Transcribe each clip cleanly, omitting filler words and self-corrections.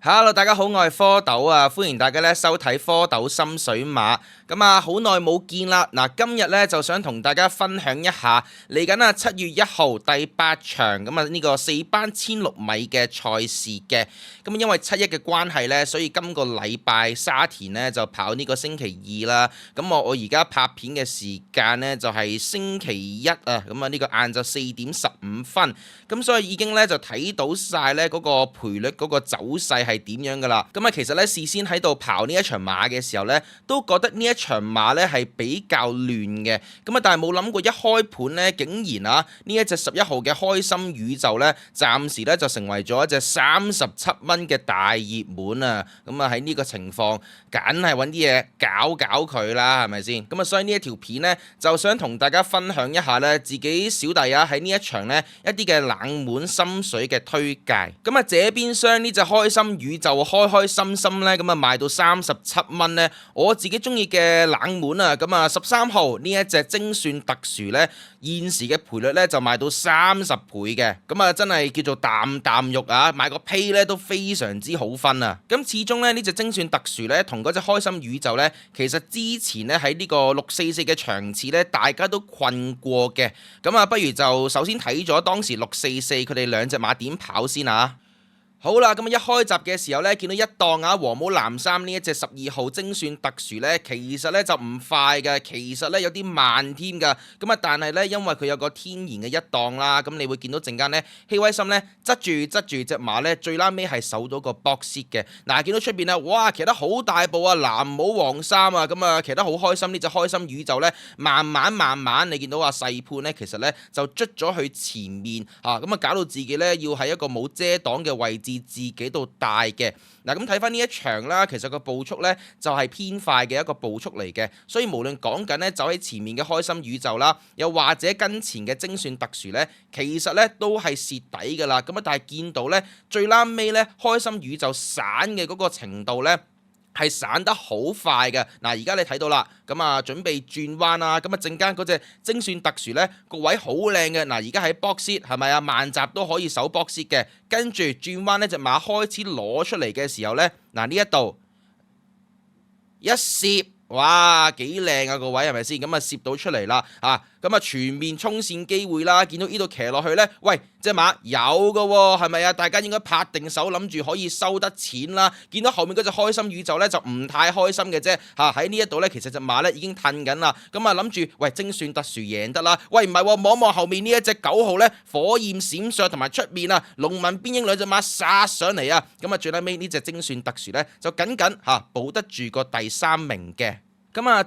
Hello，大家好，我係蝌蚪啊，歡迎大家咧收睇蝌蚪心水馬。好耐冇見啦，今日咧就想同大家分享一下嚟緊啊7月1號第8場呢個4班1600米嘅賽事嘅。因為7·1嘅關係咧，所以今個禮拜沙田咧就跑呢個星期二啦。我而家拍片嘅時間咧就係星期一啊，呢個晏晝4點15分。所以已經咧就睇到晒咧嗰個賠率嗰個走勢係點樣噶啦。其實咧事先喺度跑呢一場馬嘅時候咧，都覺得呢一場馬咧係比較亂嘅。但係冇諗過一開盤咧，竟然呢一隻11號嘅開心宇宙咧，暫時咧就成為咗一隻37蚊嘅大熱門啊。喺呢個情況，梗係揾啲嘢搞搞佢啦，係咪先？所以呢一條片咧，就想同大家分享一下咧，自己小弟喺呢一場咧一啲嘅冷門心水嘅推介。這邊廂呢隻開心宇宙開開心心咧，賣到37蚊咧，我自己中意嘅冷門啊，13號呢一隻精算特殊咧，現時嘅賠率咧就賣到30倍嘅，真係叫做啖啖肉啊，買個批咧都非常之好分啊。始終咧呢隻精算特殊咧同嗰隻開心宇宙咧，其實之前咧喺呢個644嘅場次咧，大家都困過嘅。不如就首先睇咗當時644佢哋兩隻馬點跑先啊。好啦，一開閘嘅時候呢，見到一檔黃帽藍衫呢一隻12號精算特殊呢，其實呢就唔快嘅，其實呢有啲慢添噶。但係呢，因為佢有個天然嘅一檔啦，你會見到陣間呢，希威森呢側住隻馬呢，最拉尾係守到個 box 嘅。見到出邊呢，哇，騎得好大步啊，藍帽黃衫啊，騎得好開心。呢隻開心宇宙呢，慢慢，你見到細判呢，其實呢就捽咗去前面啊，搞到自己呢要喺一個冇遮擋嘅位置。自己度帶嘅。咁睇翻呢一場啦，其實個步速呢就係偏快嘅一個步速嚟嘅，所以無論講緊呢走喺前面嘅開心宇宙啦，又或者跟前嘅精算特殊呢，其實呢都係蝕底噶啦。但係見到呢最啱尾呢開心宇宙散嘅嗰個程度呢，係散得好快嘅。而家你睇到啦，準備轉彎啊，陣間嗰隻精算特殊呢個位好靚嘅。而家喺 box 係咪啊？慢閘都可以守 box 嘅，跟住轉彎呢隻馬開始攞出嚟嘅時候呢，呢一度一攝，哇，幾靚啊個位係咪先？攝到出嚟啦啊！全面衝線機會啦，見到呢度騎落去呢，喂，隻馬有㗎喎，係咪啊？大家應該拍定手，諗住可以收得錢啦。見到後面嗰隻開心宇宙呢，就唔太開心嘅啫嚇。喺呢一度呢，其實隻馬呢已經褪緊啦。諗住喂精算特殊贏得啦。喂，唔係喎，望望後面呢一隻9號呢，火焰閃爍同埋出面啊龍紋邊影兩隻馬殺上嚟啊。最後尾呢隻精算特殊呢，就緊保得住個第3名嘅。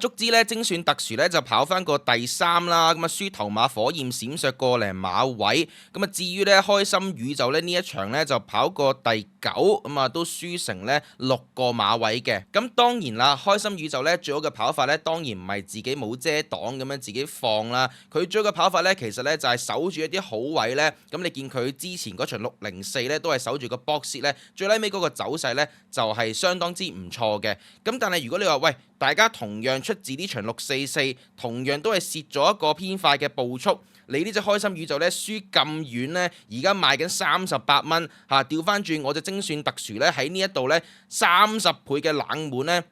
足之咧精算特殊咧就跑翻個第3啦，輸頭馬火焰閃爍個零馬位。至於咧開心宇宙咧呢一場咧就跑過第9，都輸成咧6個馬位嘅。當然啦，開心宇宙咧最好嘅跑法咧當然唔係自己冇遮擋咁樣自己放啦，佢最好嘅跑法咧其實咧就係守住一啲好位咧。你見佢之前嗰場604咧都係守住個 box 咧，最尾嗰個走勢咧就係相當之唔錯嘅。但係如果你話喂，大家同樣出自呢場644，同樣都係蝕咗一個偏快嘅步速。你呢隻開心宇宙呢，輸咁遠呢，而家賣緊38蚊嚇，調翻轉我隻精算特殊呢，喺呢一度呢，30倍嘅冷門呢。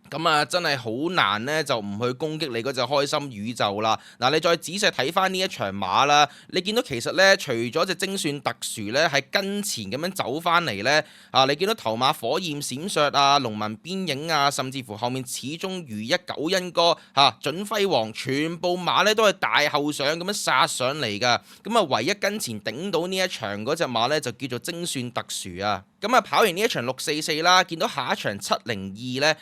真係好難呢，就唔去攻擊你嗰隻開心宇宙啦。你再仔細睇翻呢一場馬啦，你見到其實呢，除咗隻精算特殊呢係跟前咁樣走翻嚟呢，你見到頭馬火焰閃爍啊、龍紋邊影啊，甚至乎後面始終如一九恩哥準輝煌，全部馬呢都係大後上咁樣殺上嚟噶。唯一跟前頂到呢一場嗰隻馬呢，就叫做精算特殊啊。跑完呢一場644啦，見到下一場702呢，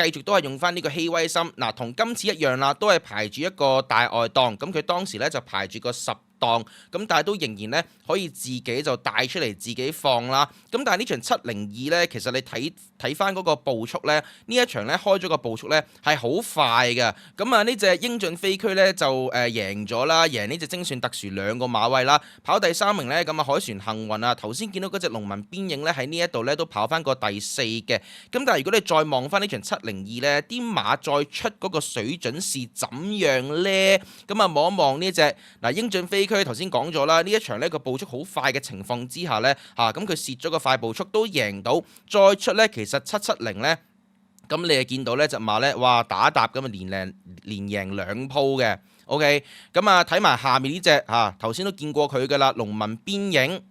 繼續都係用翻呢個希威森，同今次一樣啦，都係排住一個大外檔，佢當時呢就排住個10檔，但係都仍然呢可以自己就帶出嚟自己放啦。但係呢場702呢，其實你睇翻嗰個步速呢，呢一場呢開咗個步速呢係好快嘅。呢隻英俊飛區呢就贏咗啦，贏呢隻精算特殊2個馬位啦，跑第3名呢。海船幸運啊，頭先見到嗰隻龍紋邊影呢，喺呢一度呢都跑翻個第4嘅。但係如果你再望翻呢場702呢，啲馬再出嗰個水準是怎樣呢？望一望呢隻英俊飛區佢頭先講咗啦，呢一場呢個步速好快嘅情況之下呢，咁佢蝕咗個快步速都贏到，再出呢，其實770呢。咁你係見到呢隻馬呢，哇打搭咁啊連贏2鋪嘅。OK， 咁啊睇埋下面呢隻頭先都見過佢噶啦，農民邊影。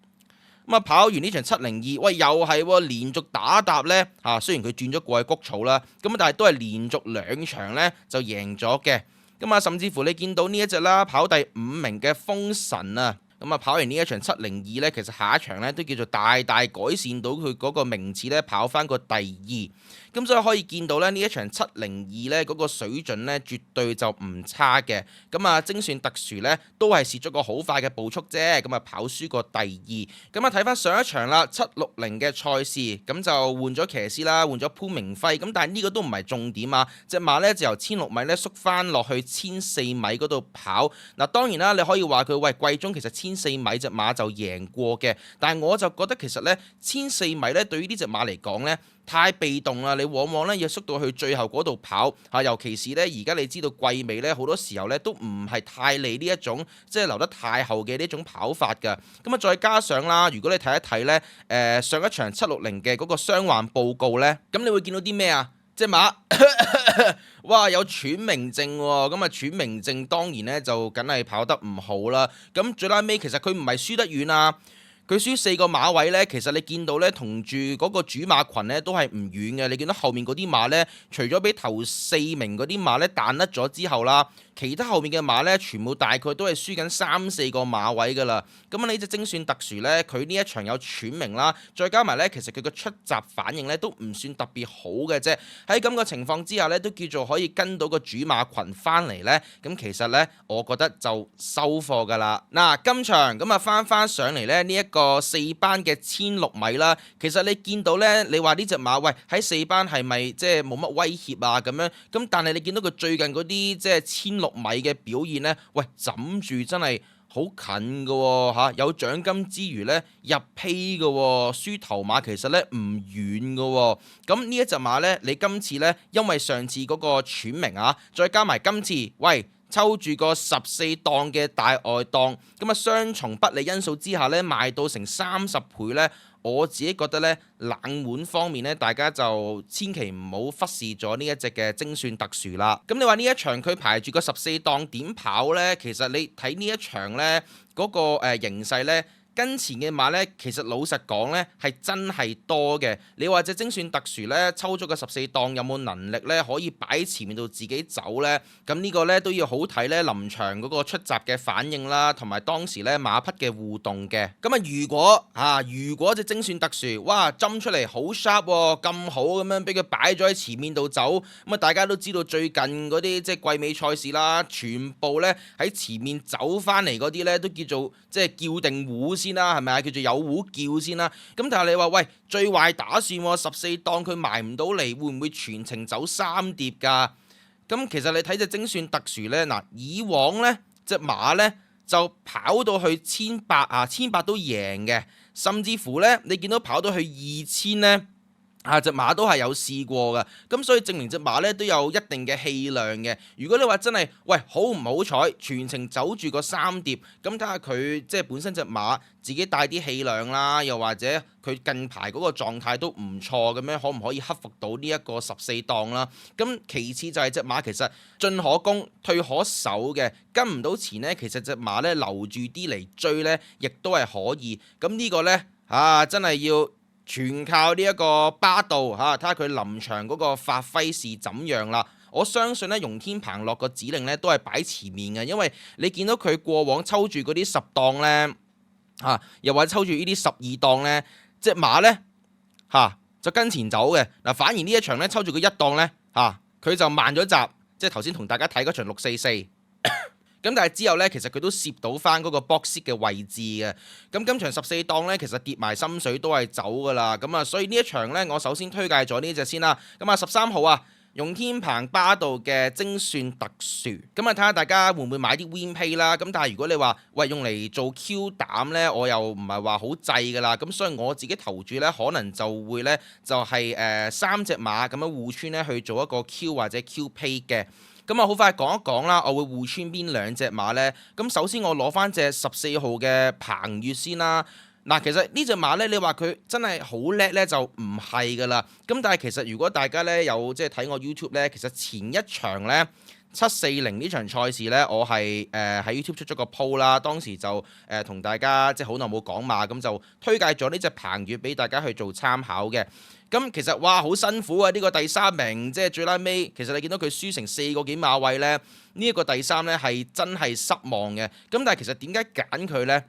咁啊跑完呢場702，喂又係連續打搭呢。雖然佢轉咗過去谷草啦，咁但係都係連續2場呢就贏咗嘅。咁啊甚至乎你見到呢一隻啦，跑第5名嘅風神啊。咁啊跑完呢一場702呢，其實下一場呢都叫做大大改善到佢嗰個名次呢，跑翻個第2。咁所以可以見到咧，呢一場702呢嗰個水準呢，絕對就唔差嘅。咁啊精算特殊呢，都係蝕咗個好快嘅步速啫，咁啊跑輸過第2。咁啊睇翻上一場啦，760嘅賽事，咁就換咗騎師啦，換咗潘明輝。咁但係呢個都唔係重點啊，隻馬呢，就由1600米呢縮翻落去1400米嗰度跑。嗱當然啦，你可以話佢喂季中其實1400米隻馬就贏過嘅，但係我就覺得其實呢1400米呢對於呢隻馬嚟講呢，太被動啦，你往往咧要縮到去最後嗰度跑尤其是咧而家你知道季尾咧好多時候咧都唔係太利呢一種即係留得太後嘅呢種跑法㗎。咁啊再加上啦，如果你睇一睇咧上一場760嘅嗰個傷患報告咧，咁你會見到啲咩啊？隻馬哇有喘鳴症喎，咁啊喘鳴症當然咧就梗係跑得唔好啦。咁最拉尾其實佢唔係輸得遠啊。佢輸4個馬位呢，其實你見到呢，同住嗰個主馬群呢都係唔遠嘅。你見到後面嗰啲馬呢，除咗俾頭4名嗰啲馬呢彈甩咗之後啦，其他後面嘅馬呢，全部大概都係輸緊3-4個馬位噶啦。咁啊呢隻精算特殊呢，佢呢一場有喘鳴啦，再加埋呢，其實佢個出閘反應呢都唔算特別好嘅啫。喺咁個情況之下呢，都叫做可以跟到個主馬群翻嚟呢。咁其實呢，我覺得就收貨噶啦。嗱，今場咁啊翻上嚟呢，呢一個4班嘅1600米啦，其實你見到呢，你話呢隻馬喂喺4班係咪即係冇乜威脅啊咁樣？咁但係你見到佢最近嗰啲即係1600米嘅表現呢，喂枕住真係好近㗎喎，有獎金之餘呢，入批㗎喎，輸頭馬其實呢唔遠㗎喎。咁呢一隻馬呢，你今次呢，因為上次嗰個喘鳴再加埋今次喂抽住個14檔嘅大外檔，咁啊雙重不利因素之下呢，賣到成30倍呢。我自己覺得呢，冷門方面呢，大家就千祈唔好忽視咗呢一隻嘅精算特殊啦。咁你話呢一場佢排住個14檔點跑呢？其實你睇呢一場呢，嗰個形勢呢，跟前嘅馬呢，其實老實講呢，係真係多嘅。你話隻精算特殊呢，抽咗個14檔有冇能力呢？可以擺喺前面度自己走呢？咁呢個呢，都要好睇呢臨場嗰個出閘嘅反應啦，同埋當時呢馬匹嘅互動嘅。咁如果隻精算特殊哇針出嚟好 sharp 喎，咁好咁樣俾佢擺咗喺前面度走，咁啊大家都知道最近嗰啲即係季尾賽事啦，全部呢喺前面走翻嚟嗰啲呢，都叫做即係叫定糊先啦，係咪啊？叫做有糊叫先啦。咁但係你話喂最壞打算14檔佢埋唔到嚟，會唔會全程走3碟㗎？咁其實你睇隻精算特殊呢，嗱以往呢隻馬呢就跑到去1800都贏嘅，甚至乎呢你見到跑到去2000呢。隻馬都係有試過嘅，咁所以證明隻馬咧都有一定嘅氣量嘅。如果你話真係喂好唔好彩，全程走住個3碟，咁睇下佢即係本身隻馬自己帶啲氣量啦，又或者佢近排嗰個狀態都唔錯咁樣，可唔可以克服到呢一個14檔啦？咁其次就係隻馬其實進可攻退可守嘅，跟唔到前呢，其實隻馬咧留住啲嚟追呢，亦都係可以。咁呢個呢，真係要全靠呢一個巴道睇下佢臨場嗰個發揮是怎樣啦。我相信咧，容天鵬落個指令咧都係擺前面嘅，因為你見到佢過往抽住嗰啲10檔咧又或者抽住呢啲12檔咧，隻馬咧就跟前走嘅嗱。反而呢一場咧抽住佢1檔咧佢就慢咗閘，即係頭先同大家睇嗰場644。咁但係之後呢，其實佢都攝到翻嗰個 box 嘅位置嘅。咁今場14檔呢，其實跌埋心水都係走噶啦。咁所以呢一場呢，我首先推介咗呢隻先啦。咁13號容天鵬巴道嘅精算特殊。咁睇下大家會唔會買啲 win pay 啦。咁但係如果你話喂用嚟做 Q 膽呢，我又唔係話好滯噶啦。咁所以我自己投注呢，可能就會呢，就係3隻馬咁樣互穿呢去做一個 Q 或者 Q pay 嘅。咁啊，好快講一講啦，我會互穿邊兩隻馬呢？咁首先我攞翻隻14號嘅彭越先啦。嗱，其實呢隻馬呢，你話佢真係好叻呢，就唔係噶啦。咁但係其實如果大家呢有即係睇我 YouTube 呢，其實前一場呢，740呢場賽事呢，我係喺 YouTube 出咗個 po 啦，當時就同大家即係好耐冇講馬，咁就推介咗呢隻彭越俾大家去做參考嘅。咁其實哇好辛苦啊！呢個第三名即係最拉尾，其實你見到佢輸成4個幾馬位呢，呢一個第三呢係真係失望嘅。咁但係其實點解揀佢呢？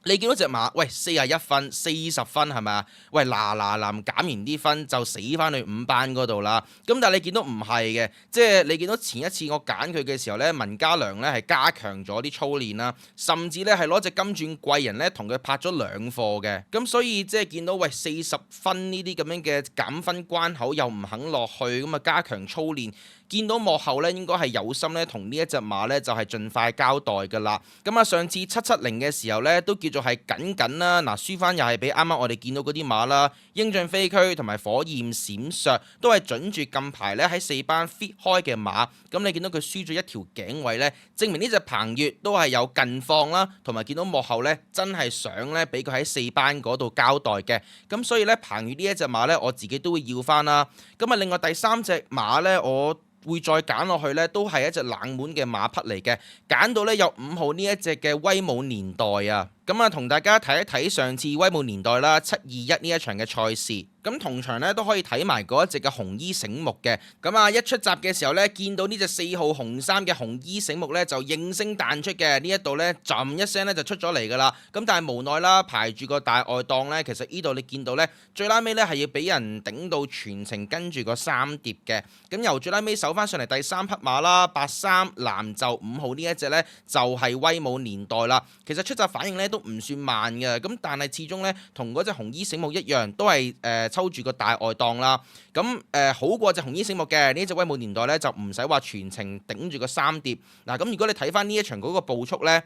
你見到隻馬，喂41分、40分係咪啊？喂嗱減完啲分就死翻去5班嗰度啦。咁但係你見到唔係嘅，即係你見到前一次我揀佢嘅時候呢，文家良呢係加強咗啲操練啦，甚至呢係攞隻金鑽貴人呢同佢拍咗2課嘅。咁所以即係見到喂40分呢啲咁樣嘅減分關口又唔肯落去，咁啊加強操練。見到幕後咧，應該係有心咧，同呢一隻馬咧就係盡快交代㗎啦。咁啊，上次770嘅時候咧，都叫做係緊啦。嗱，輸翻又係俾啱啱我哋見到嗰啲馬啦，英俊飛驅同埋火焰閃爍都係準住近排咧喺4班 fit 開嘅馬。咁你見到佢輸咗一條頸位咧，證明呢隻彭越都係有近況啦，同埋見到幕後咧真係想咧俾佢喺4班嗰度交代嘅。咁所以咧，彭越呢一隻馬咧，我自己都會要翻啦。咁啊，另外第3隻馬咧，我會再揀落去呢，都係一隻冷門嘅馬匹嚟嘅，揀到呢，有5號呢一隻嘅威武年代啊！咁啊，同大家睇一睇上次威武年代啦，721呢一場嘅賽事。咁同場咧都可以睇埋嗰一隻嘅紅衣醒目嘅。咁啊，一出閘嘅時候咧，見到呢隻4號紅衫嘅紅衣醒目咧，就應聲彈出嘅。呢一度咧，浸一聲咧就出咗嚟噶啦。咁但係無奈啦，排住個大外檔咧，其實呢度你見到咧，最拉尾咧係要俾人頂到全程跟住個3碟嘅。咁由最拉尾守翻上嚟第3匹馬啦，83藍就5號呢一隻咧，就係威武年代啦。其實出閘反應咧都唔算慢嘅。咁但係始終咧，同嗰隻紅衣醒目一樣，都係抽住個大外檔啦，咁好過隻紅衣醒目嘅呢隻威武年代咧，就唔使話全程頂住個3碟。嗱，咁如果你睇翻呢一場嗰個步速咧，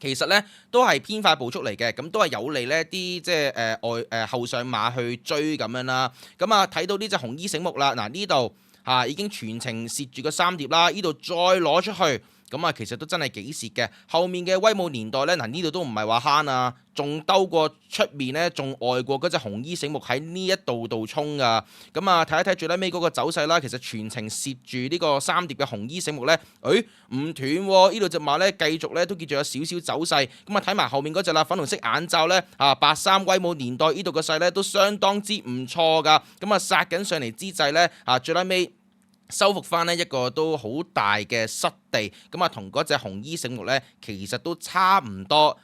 其實咧都係偏快步速嚟嘅，咁都係有利呢啲即係後上馬去追咁樣啦。咁啊睇到呢隻紅衣醒目啦，嗱呢度嚇已經全程蝕住個3碟啦，呢度再攞出去。咁啊，其實都真係幾蝕嘅。後面嘅威武年代呢，嗱呢度都唔係話慳啊，仲兜過出面呢，仲外過嗰隻紅衣醒目喺呢一度衝噶。咁啊，睇一睇最尾嗰個走勢啦，其實全程蝕住呢個3碟嘅紅衣醒目呢，唔斷喎。呢度隻馬呢，繼續呢都叫做有少少走勢。咁啊，睇埋後面嗰隻啦，粉紅色眼罩呢，啊83威武年代呢度個勢呢都相當之唔錯噶。咁啊，殺緊上嚟之際呢，啊最尾收復翻呢一個都好大嘅失地，咁啊同嗰隻紅衣醒目呢，其實都差唔多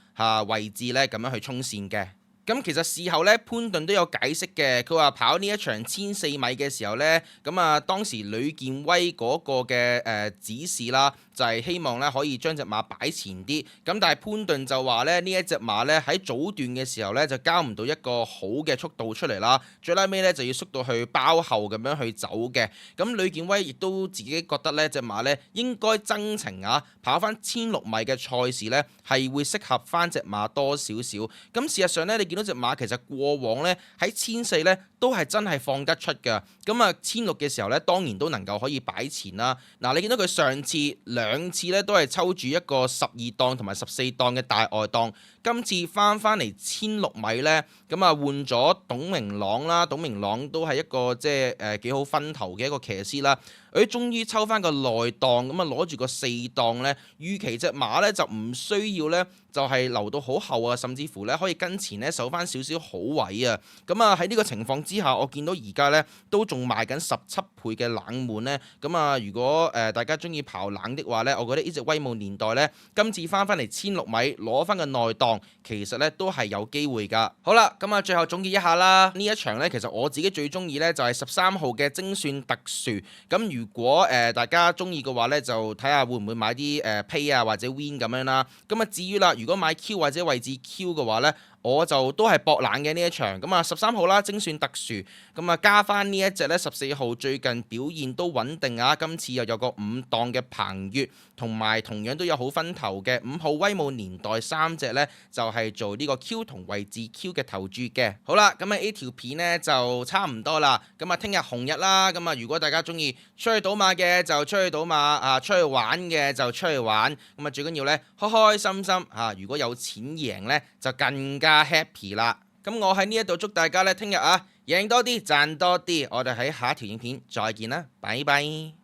位置呢咁樣去衝線嘅。咁其實事後咧，潘頓都有解釋嘅。佢話跑呢一場1400米嘅時候咧，咁啊當時呂健威嗰個嘅指示啦，就係希望咧可以將隻馬擺前啲。咁但係潘頓就話咧，呢一隻馬咧喺早段嘅時候咧就交唔到一個好嘅速度出嚟啦，最拉尾咧就要縮到去包後咁樣去走嘅。咁呂健威亦都自己覺得咧隻馬咧應該增程啊，跑翻1600米嘅賽事咧係會適合翻隻馬多少少。咁事實上咧你見到隻馬其實過往咧喺1400咧都係真係放得出㗎，咁啊1600嘅時候咧當然都能夠可以擺前啦。嗱，你見到佢上次2次咧都係抽住一個12檔同埋14檔嘅大外檔，今次翻嚟1600米咧，咁啊換咗董明朗啦，董明朗都係一個即係幾好分頭嘅一個騎師啦。佢終於抽翻個內檔，咁啊攞住個4檔咧，預期隻馬咧就唔需要咧，就係留到好後啊，甚至乎咧可以跟前咧守翻少少好位啊。咁啊喺呢個情況之下，我見到而家咧都仲賣緊17倍嘅冷門咧。咁啊，如果大家中意跑冷的話咧，我覺得呢隻威武年代咧，今次翻嚟1600米攞翻個內檔，其實咧都係有機會㗎。好啦，咁啊最後總結一下啦，呢一場咧其實我自己最中意咧就係13號嘅精算特殊。咁如果大家中意嘅話咧，就睇下會唔會買啲pay 啊或者 win 咁樣啦。咁啊至於啦，如果買 Q 或者位置 Q 嘅話咧，我就都係博冷嘅呢一場。咁啊13號啦，精選特殊，咁啊加翻呢一隻呢14號最近表現都穩定啊，今次又有個5檔嘅彭越，同埋同樣都有好分頭嘅5號威武年代3隻呢，就係做呢個 Q 同位置 Q 嘅投注嘅。好啦，咁啊呢條片呢就差唔多啦。咁啊聽日紅日啦，咁啊如果大家中意出去賭馬嘅就出去賭馬啊，出去玩嘅就出去玩。咁啊最緊要呢，開開心心啊，如果有錢贏呢，就更加 happy 啦。咁我喺呢一度祝大家呢聽日啊贏多啲賺多啲。我哋喺下一條影片再見啦，拜拜。